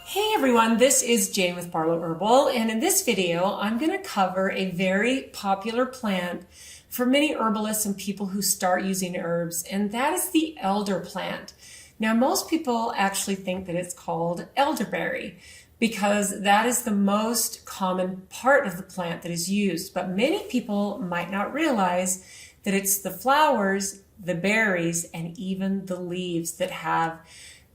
Hey everyone, this is Jane with Barlow Herbal, and in this video I'm going to cover a very popular plant for many herbalists and people who start using herbs, and that is the elder plant. Now most people actually think that it's called elderberry because that is the most common part of the plant that is used, but many people might not realize that it's the flowers, the berries, and even the leaves that have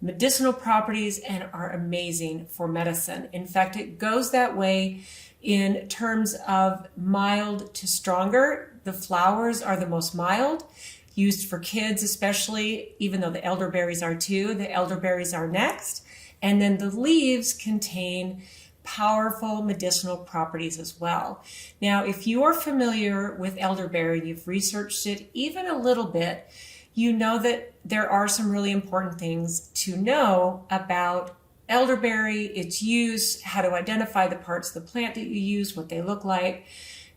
medicinal properties and are amazing for medicine. In fact, it goes that way in terms of mild to stronger. The flowers are the most mild, used for kids especially, even though the elderberries are too. The elderberries are next. And then the leaves contain powerful medicinal properties as well. Now, if you are familiar with elderberry, you've researched it even a little bit, you know that there are some really important things to know about elderberry, its use, how to identify the parts of the plant that you use, what they look like,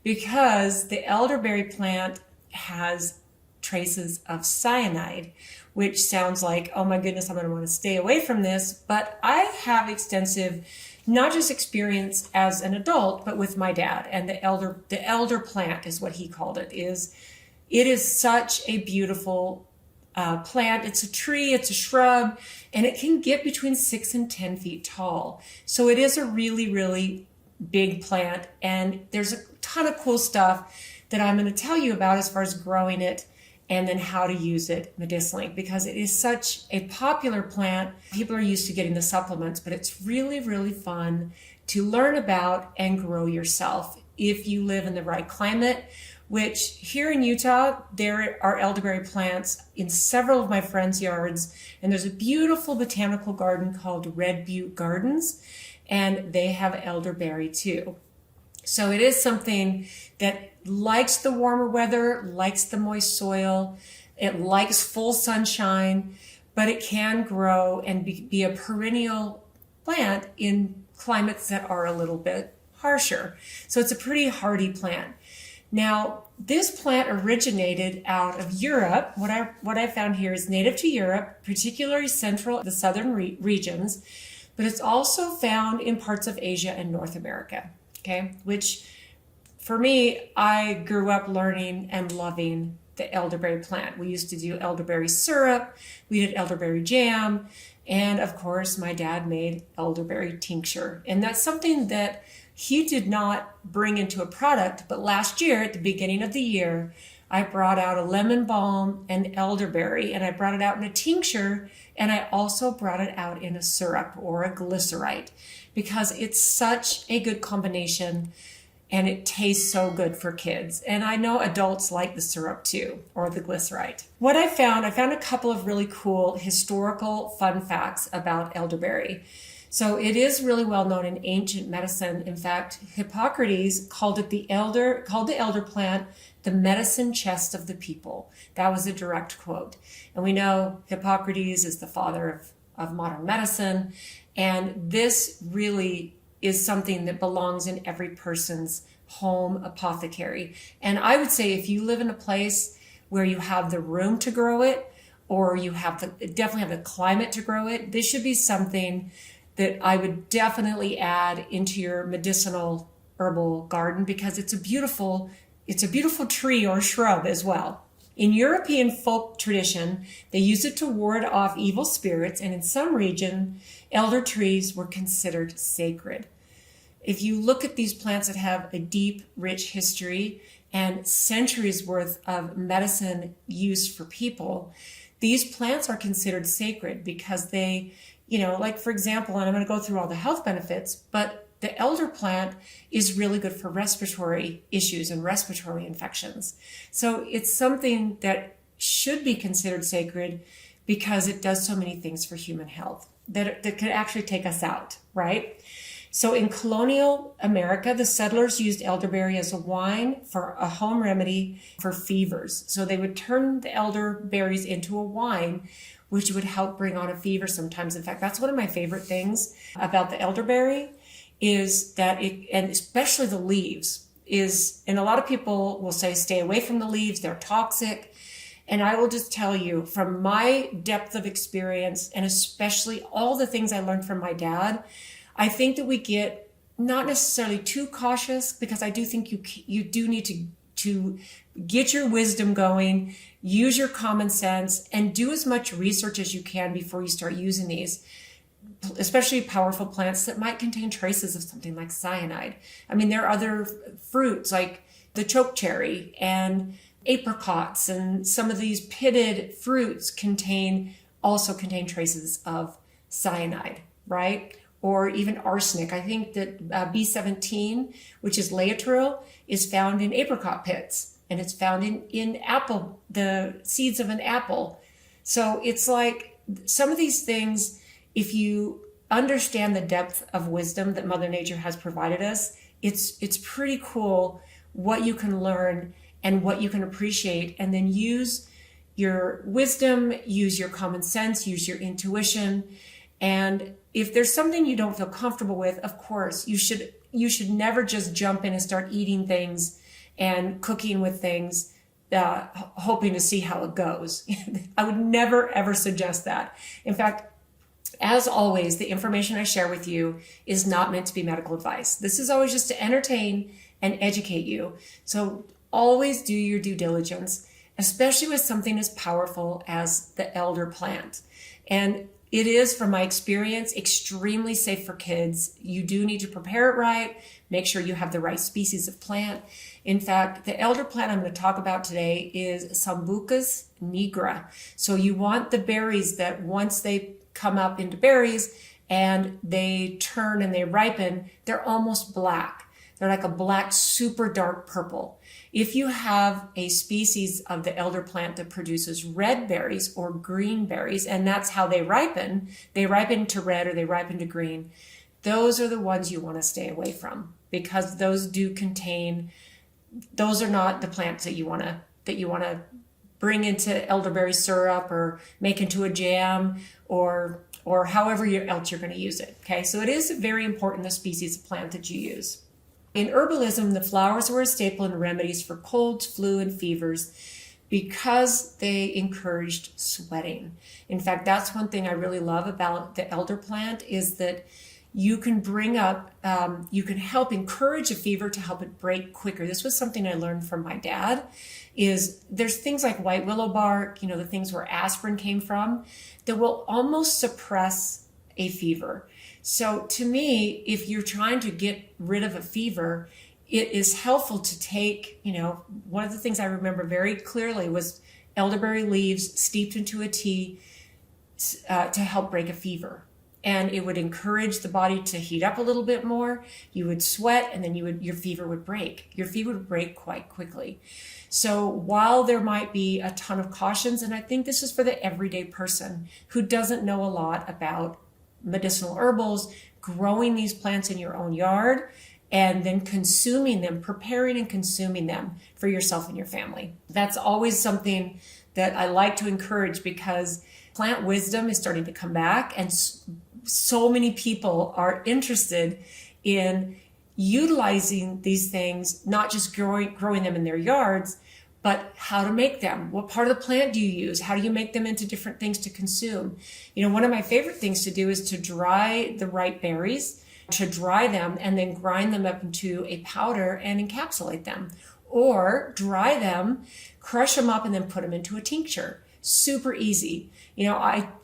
because the elderberry plant has traces of cyanide, which sounds like, oh my goodness, I'm going to want to stay away from this. But I have extensive, not just experience as an adult, but with my dad, and the elder plant is what he called it. It is such a beautiful plant. It's a tree, it's a shrub, and it can get between 6 and 10 feet tall. So it is a really, really big plant, and there's a ton of cool stuff that I'm going to tell you about as far as growing it and then how to use it medicinally, because it is such a popular plant. People are used to getting the supplements, but it's really, really fun to learn about and grow yourself if you live in the right climate, which here in Utah, there are elderberry plants in several of my friends' yards. And there's a beautiful botanical garden called Red Butte Gardens, and they have elderberry too. So it is something that likes the warmer weather, likes the moist soil, it likes full sunshine, but it can grow and be a perennial plant in climates that are a little bit harsher. So it's a pretty hardy plant. Now, this plant originated out of Europe. What I found here is native to Europe, particularly the southern regions, but it's also found in parts of Asia and North America, okay? Which, for me, I grew up learning and loving the elderberry plant. We used to do elderberry syrup, we did elderberry jam, and of course, my dad made elderberry tincture. And that's something that he did not bring into a product, but last year, at the beginning of the year, I brought out a lemon balm and elderberry, and I brought it out in a tincture, and I also brought it out in a syrup or a glycerite, because it's such a good combination, and it tastes so good for kids. And I know adults like the syrup too, or the glycerite. What I found a couple of really cool historical fun facts about elderberry. So it is really well known in ancient medicine. In fact, Hippocrates called the elder plant the medicine chest of the people. That was a direct quote. And we know Hippocrates is the father of modern medicine. And this really is something that belongs in every person's home apothecary. And I would say if you live in a place where you have the room to grow it, or you definitely have the climate to grow it, this should be something that I would definitely add into your medicinal herbal garden, because it's a beautiful tree or shrub as well. In European folk tradition, they used it to ward off evil spirits, and in some region, elder trees were considered sacred. If you look at these plants that have a deep, rich history and centuries worth of medicine used for people, these plants are considered sacred because they, like for example, and I'm going to go through all the health benefits, but the elder plant is really good for respiratory issues and respiratory infections. So it's something that should be considered sacred because it does so many things for human health that could actually take us out, right? So in colonial America, the settlers used elderberry as a wine for a home remedy for fevers. So they would turn the elderberries into a wine, which would help bring on a fever sometimes. In fact, that's one of my favorite things about the elderberry is that and especially the leaves, and a lot of people will say, stay away from the leaves, they're toxic. And I will just tell you from my depth of experience, and especially all the things I learned from my dad, I think that we get not necessarily too cautious, because I do think you do need to get your wisdom going, use your common sense, and do as much research as you can before you start using these, especially powerful plants that might contain traces of something like cyanide. I mean, there are other fruits like the chokecherry and apricots, and some of these pitted fruits also contain traces of cyanide, right? Or even arsenic. I think that B17, which is laetrile, is found in apricot pits, and it's found in apple, the seeds of an apple. So it's like some of these things, if you understand the depth of wisdom that Mother Nature has provided us, it's pretty cool what you can learn and what you can appreciate, and then use your wisdom, use your common sense, use your intuition. And if there's something you don't feel comfortable with, of course, you should never just jump in and start eating things and cooking with things, hoping to see how it goes. I would never, ever suggest that. In fact, as always, the information I share with you is not meant to be medical advice. This is always just to entertain and educate you. So always do your due diligence, especially with something as powerful as the elder plant. And it is, from my experience, extremely safe for kids. You do need to prepare it right. Make sure you have the right species of plant. In fact, the elder plant I'm going to talk about today is Sambucus nigra. So you want the berries that once they come up into berries and they turn and they ripen, they're almost black. They're like a black, super dark purple. If you have a species of the elder plant that produces red berries or green berries, and that's how they ripen to red or they ripen to green, those are the ones you want to stay away from, because those are not the plants that you want to bring into elderberry syrup or make into a jam or however else you're going to use it. Okay, so it is very important the species of plant that you use. In herbalism, the flowers were a staple in remedies for colds, flu, and fevers because they encouraged sweating. In fact, that's one thing I really love about the elder plant, is that you can you can help encourage a fever to help it break quicker. This was something I learned from my dad, is there's things like white willow bark, the things where aspirin came from, that will almost suppress a fever. So to me, if you're trying to get rid of a fever, it is helpful to take, one of the things I remember very clearly was elderberry leaves steeped into a tea to help break a fever. And it would encourage the body to heat up a little bit more. You would sweat, and then your fever would break. Your fever would break quite quickly. So while there might be a ton of cautions, and I think this is for the everyday person who doesn't know a lot about medicinal herbals, growing these plants in your own yard, and then consuming them, preparing and consuming them for yourself and your family. That's always something that I like to encourage, because plant wisdom is starting to come back, and so many people are interested in utilizing these things, not just growing them in their yards, but how to make them. What part of the plant do you use? How do you make them into different things to consume? One of my favorite things to do is to dry the ripe berries, to dry them and then grind them up into a powder and encapsulate them. Or dry them, crush them up, and then put them into a tincture. Super easy.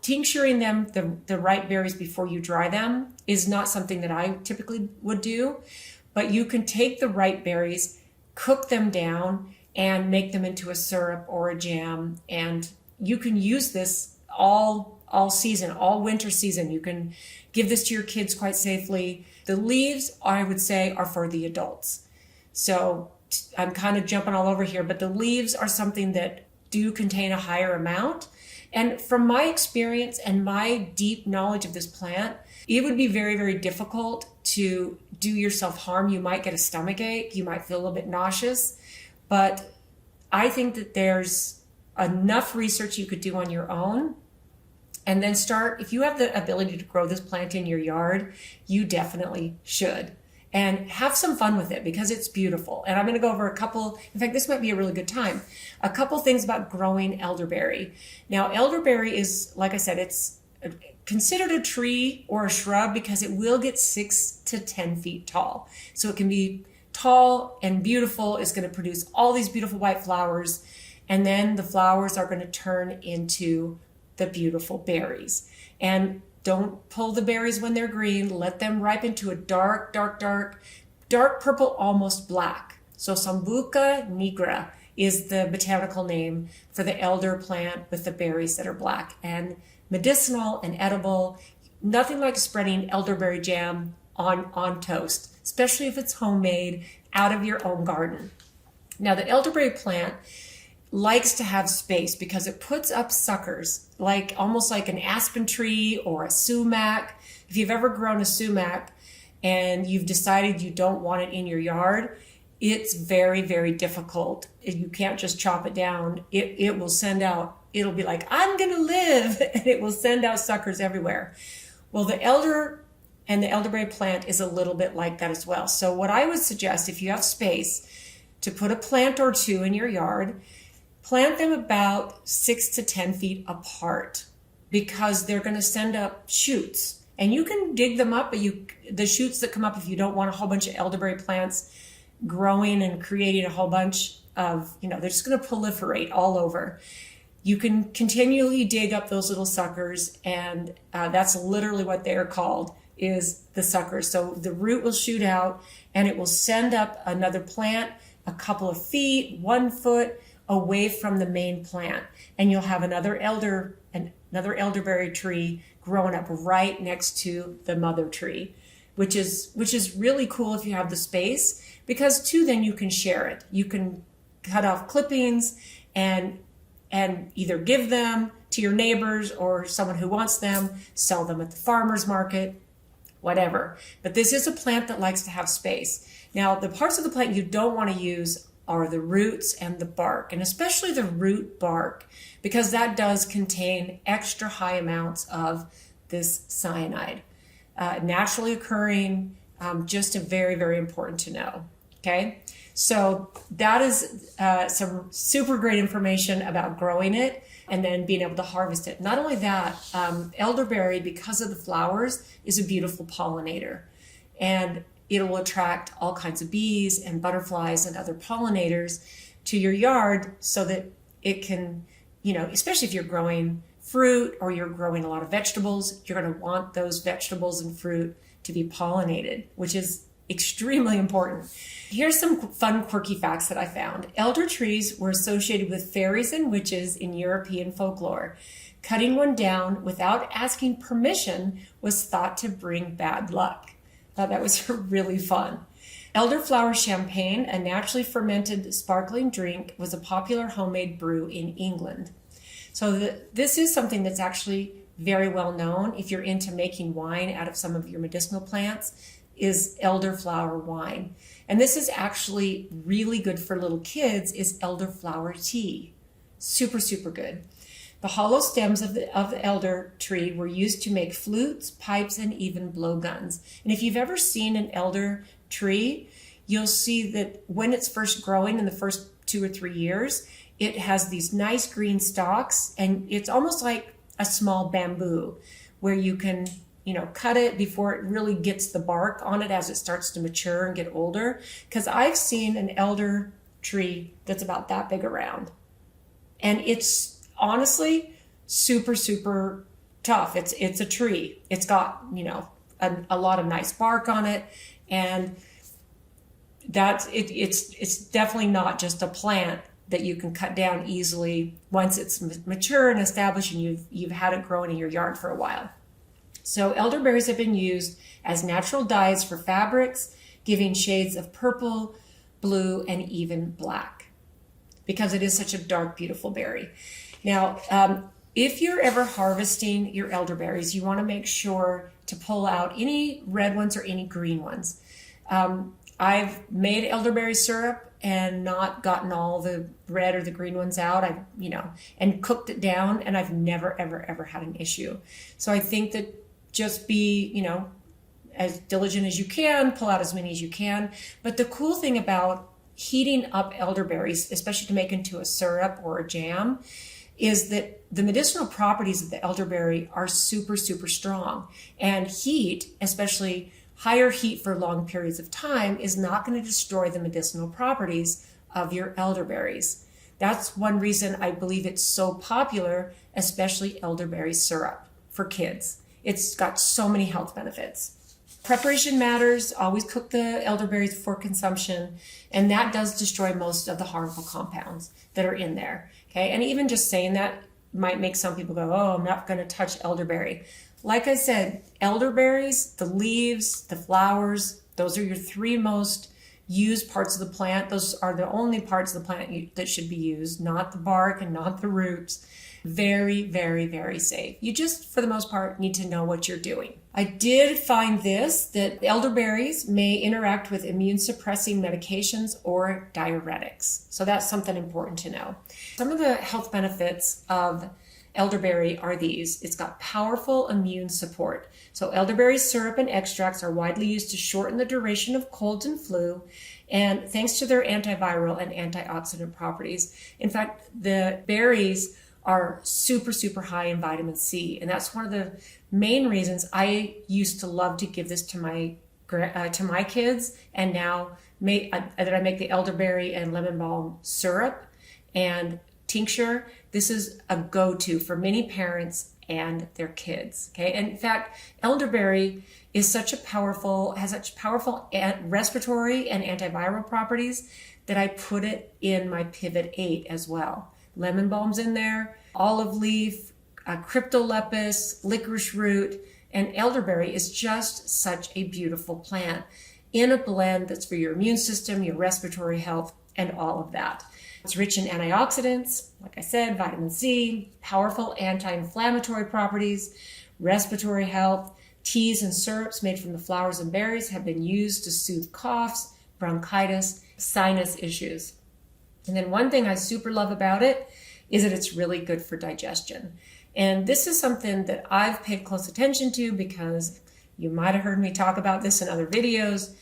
Tincturing them, the ripe berries before you dry them, is not something that I typically would do, but you can take the ripe berries, cook them down, and make them into a syrup or a jam. And you can use this all season, all winter season. You can give this to your kids quite safely. The leaves, I would say, are for the adults. So I'm kind of jumping all over here, but the leaves are something that do contain a higher amount. And from my experience and my deep knowledge of this plant, it would be very, very difficult to do yourself harm. You might get a stomach ache. You might feel a little bit nauseous. But I think that there's enough research you could do on your own, and then if you have the ability to grow this plant in your yard, you definitely should. and have some fun with it because it's beautiful. And I'm going to go over a couple, in fact, this might be a really good time, a couple things about growing elderberry. Now, elderberry is, like I said, it's considered a tree or a shrub because it will get 6 to 10 feet tall. So it can be tall and beautiful. It's going to produce all these beautiful white flowers. And then the flowers are going to turn into the beautiful berries. And don't pull the berries when they're green. Let them ripen to a dark purple, almost black. So Sambuca nigra is the botanical name for the elder plant with the berries that are black. And medicinal and edible, nothing like spreading elderberry jam on toast, especially if it's homemade out of your own garden. Now, the elderberry plant likes to have space because it puts up suckers, like almost like an aspen tree or a sumac. If you've ever grown a sumac and you've decided you don't want it in your yard, it's very, very difficult. You can't just chop it down. It will send out, it'll be like, I'm going to live, and it will send out suckers everywhere. Well, the elder and the elderberry plant is a little bit like that as well. So what I would suggest, if you have space to put a plant or two in your yard, plant them about 6 to 10 feet apart because they're going to send up shoots. And you can dig them up, but the shoots that come up, if you don't want a whole bunch of elderberry plants growing and creating a whole bunch of, they're just going to proliferate all over. You can continually dig up those little suckers, and that's literally what they are called, is the suckers. So the root will shoot out and it will send up another plant a couple of feet, 1 foot away from the main plant, and you'll have another elderberry tree growing up right next to the mother tree, which is really cool if you have the space, because too, then you can share it. You can cut off clippings and either give them to your neighbors or someone who wants them, sell them at the farmer's market, whatever. But this is a plant that likes to have space. Now, the parts of the plant you don't want to use are the roots and the bark, and especially the root bark, because that does contain extra high amounts of this cyanide. Naturally occurring, just very, very important to know. Okay, so that is some super great information about growing it and then being able to harvest it. Not only that, elderberry, because of the flowers, is a beautiful pollinator, and it will attract all kinds of bees and butterflies and other pollinators to your yard so that it can, especially if you're growing fruit or you're growing a lot of vegetables, you're going to want those vegetables and fruit to be pollinated, which is extremely important. Here's some fun, quirky facts that I found. Elder trees were associated with fairies and witches in European folklore. Cutting one down without asking permission was thought to bring bad luck. I thought that was really fun. Elderflower champagne, a naturally fermented sparkling drink, was a popular homemade brew in England. So this is something that's actually very well known if you're into making wine out of some of your medicinal plants, is elderflower wine. And this is actually really good for little kids, is elderflower tea. Super, super good. The hollow stems of the elder tree were used to make flutes, pipes, and even blowguns. And if you've ever seen an elder tree, you'll see that when it's first growing in the first 2 or 3 years, it has these nice green stalks, and it's almost like a small bamboo where you can, cut it before it really gets the bark on it as it starts to mature and get older. Because I've seen an elder tree that's about that big around, and it's honestly super, super tough. It's a tree. It's got, a lot of nice bark on it, and that's it. It's definitely not just a plant that you can cut down easily once it's mature and established and you've had it growing in your yard for a while. So elderberries have been used as natural dyes for fabrics, giving shades of purple, blue, and even black, because it is such a dark, beautiful berry. Now, if you're ever harvesting your elderberries, you want to make sure to pull out any red ones or any green ones. I've made elderberry syrup and not gotten all the red or the green ones out. And cooked it down, and I've never, ever, ever had an issue. So I think that just be, as diligent as you can, pull out as many as you can. But the cool thing about heating up elderberries, especially to make into a syrup or a jam, is that the medicinal properties of the elderberry are super, super strong. And heat, especially higher heat for long periods of time, is not going to destroy the medicinal properties of your elderberries. That's one reason I believe it's so popular, especially elderberry syrup for kids. It's got so many health benefits. Preparation matters. Always cook the elderberries before consumption, and that does destroy most of the harmful compounds that are in there. Okay, and even just saying that might make some people go, oh, I'm not going to touch elderberry. Like I said, elderberries, the leaves, the flowers, those are your three most used parts of the plant. Those are the only parts of the plant that should be used, not the bark and not the roots. Very, very, very safe. You just, for the most part, need to know what you're doing. I did find this, that elderberries may interact with immune suppressing medications or diuretics. So that's something important to know. Some of the health benefits of elderberry are these. It's got powerful immune support. So elderberry syrup and extracts are widely used to shorten the duration of colds and flu, and thanks to their antiviral and antioxidant properties. In fact, the berries are super, super high in vitamin C. And that's one of the main reasons I used to love to give this to my kids. And now that I make the elderberry and lemon balm syrup and tincture, this is a go-to for many parents and their kids. Okay. And in fact, elderberry is has such powerful respiratory and antiviral properties that I put it in my Pivot 8 as well. Lemon balm's in there, olive leaf, cryptolepis, licorice root, and elderberry is just such a beautiful plant in a blend that's for your immune system, your respiratory health, and all of that. It's rich in antioxidants, like I said, vitamin C, powerful anti-inflammatory properties, respiratory health. Teas and syrups made from the flowers and berries have been used to soothe coughs, bronchitis, sinus issues. And then one thing I super love about it is that it's really good for digestion. And this is something that I've paid close attention to because you might have heard me talk about this in other videos,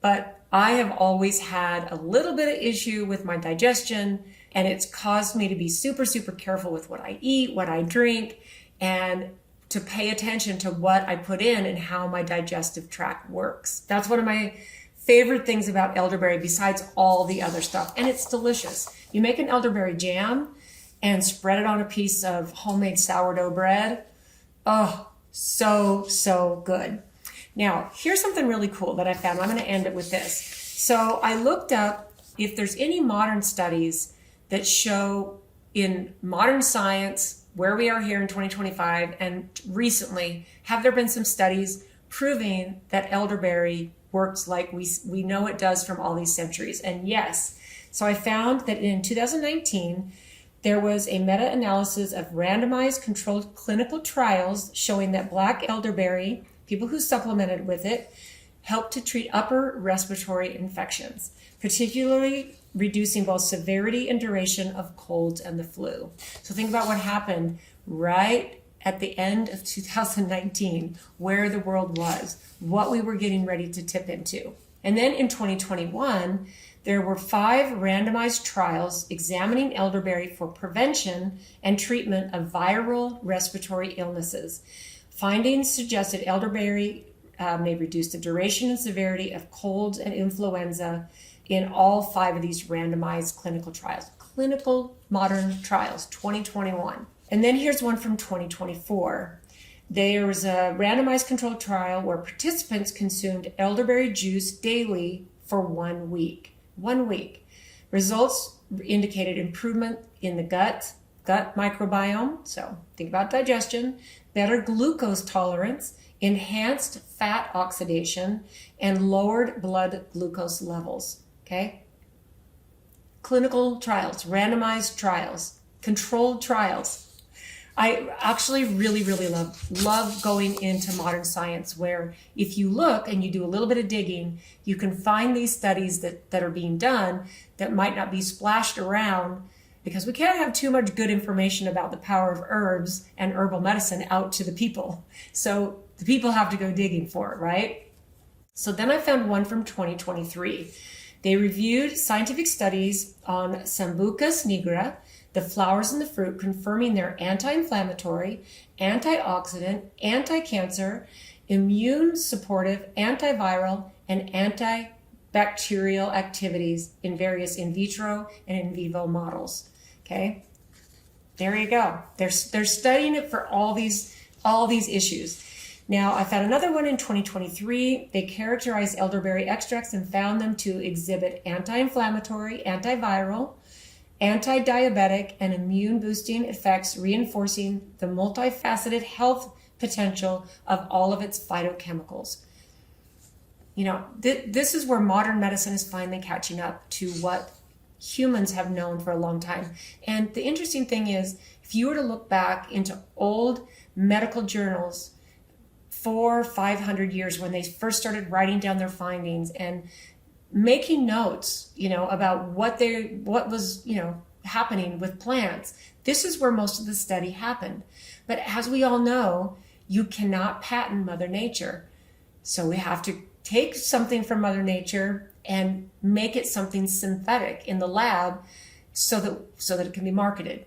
but I have always had a little bit of issue with my digestion, and it's caused me to be super, super careful with what I eat, what I drink, and to pay attention to what I put in and how my digestive tract works. That's one of my favorite things about elderberry besides all the other stuff. And it's delicious. You make an elderberry jam and spread it on a piece of homemade sourdough bread. Oh, so, so good. Now, here's something really cool that I found. I'm going to end it with this. So I looked up if there's any modern studies that show in modern science where we are here in 2025 and recently, have there been some studies proving that elderberry works like we know it does from all these centuries? And yes. So I found that in 2019, there was a meta-analysis of randomized controlled clinical trials showing that black elderberry, people who supplemented with it, helped to treat upper respiratory infections, particularly reducing both severity and duration of colds and the flu. So think about what happened right at the end of 2019, where the world was, what we were getting ready to tip into. And then in 2021, there were 5 randomized trials examining elderberry for prevention and treatment of viral respiratory illnesses. Findings suggested elderberry may reduce the duration and severity of colds and influenza in all 5 of these randomized clinical trials. Clinical modern trials, 2021. And then here's one from 2024. There was a randomized controlled trial where participants consumed elderberry juice daily for 1 week. 1 week. Results indicated improvement in the gut microbiome, so think about digestion, better glucose tolerance, enhanced fat oxidation, and lowered blood glucose levels. Okay? Clinical trials, randomized trials, controlled trials. I actually really, really love going into modern science where if you look and you do a little bit of digging, you can find these studies that are being done that might not be splashed around because we can't have too much good information about the power of herbs and herbal medicine out to the people. So the people have to go digging for it, right? So then I found one from 2023. They reviewed scientific studies on Sambucus nigra, the flowers and the fruit, confirming their anti-inflammatory, antioxidant, anti-cancer, immune supportive, antiviral, and antibacterial activities in various in vitro and in vivo models. Okay, there you go. They're studying it for all these issues. Now, I found another one in 2023. They characterized elderberry extracts and found them to exhibit anti-inflammatory, antiviral, anti-diabetic, and immune-boosting effects, reinforcing the multifaceted health potential of all of its phytochemicals. You know, this is where modern medicine is finally catching up to what humans have known for a long time. And the interesting thing is, if you were to look back into old medical journals, 400-500 years, when they first started writing down their findings and making notes, you know, about what was, you know, happening with plants, this is where most of the study happened. But as we all know, you cannot patent Mother Nature. So we have to take something from Mother Nature and make it something synthetic in the lab so that it can be marketed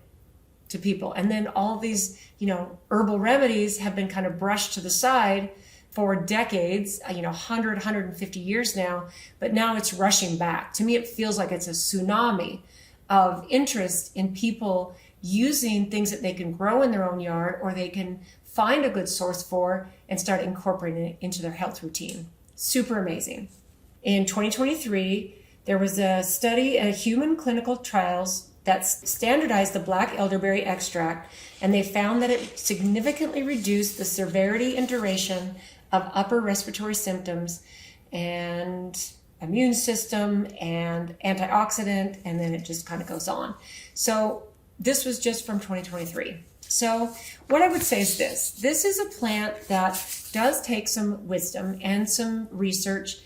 to people. And then all these, you know, herbal remedies have been kind of brushed to the side for decades, you know, 100, 150 years now, but now it's rushing back. To me, it feels like it's a tsunami of interest in people using things that they can grow in their own yard or they can find a good source for and start incorporating it into their health routine. Super amazing. In 2023, there was a study at human clinical trials that standardized the black elderberry extract, and they found that it significantly reduced the severity and duration of upper respiratory symptoms and immune system and antioxidant, and then it just kind of goes on. So this was just from 2023. So what I would say is this is a plant that does take some wisdom and some research.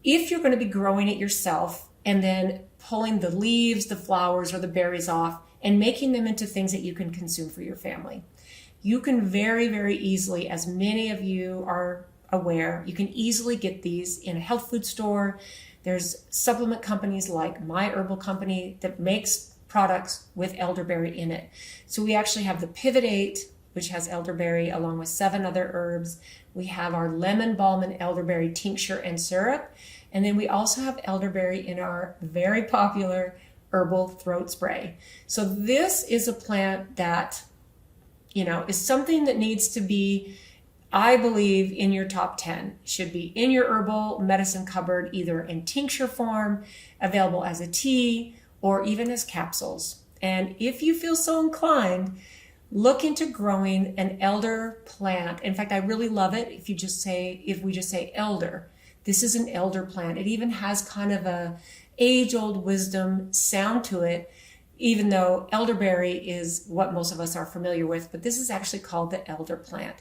If you're going to be growing it yourself and then pulling the leaves, the flowers, or the berries off and making them into things that you can consume for your family. You can very, very easily, as many of you are aware, you can easily get these in a health food store. There's supplement companies like My Herbal Company that makes products with elderberry in it. So we actually have the Pivot 8, which has elderberry along with 7 other herbs. We have our lemon balm and elderberry tincture and syrup. And then we also have elderberry in our very popular herbal throat spray. So this is a plant that, you know, is something that needs to be, I believe, in your top 10. Should be in your herbal medicine cupboard, either in tincture form, available as a tea, or even as capsules. And if you feel so inclined, look into growing an elder plant. In fact, I really love it if we just say elder. This is an elder plant. It even has kind of a age-old wisdom sound to it, even though elderberry is what most of us are familiar with, but this is actually called the elder plant.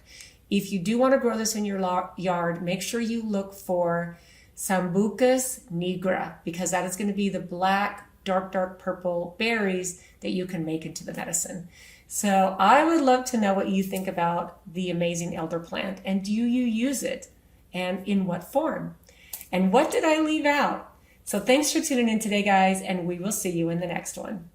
If you do want to grow this in your yard, make sure you look for Sambucus nigra, because that is going to be the black, dark purple berries that you can make into the medicine. So I would love to know what you think about the amazing elder plant, and do you use it, and in what form? And what did I leave out? So thanks for tuning in today, guys, and we will see you in the next one.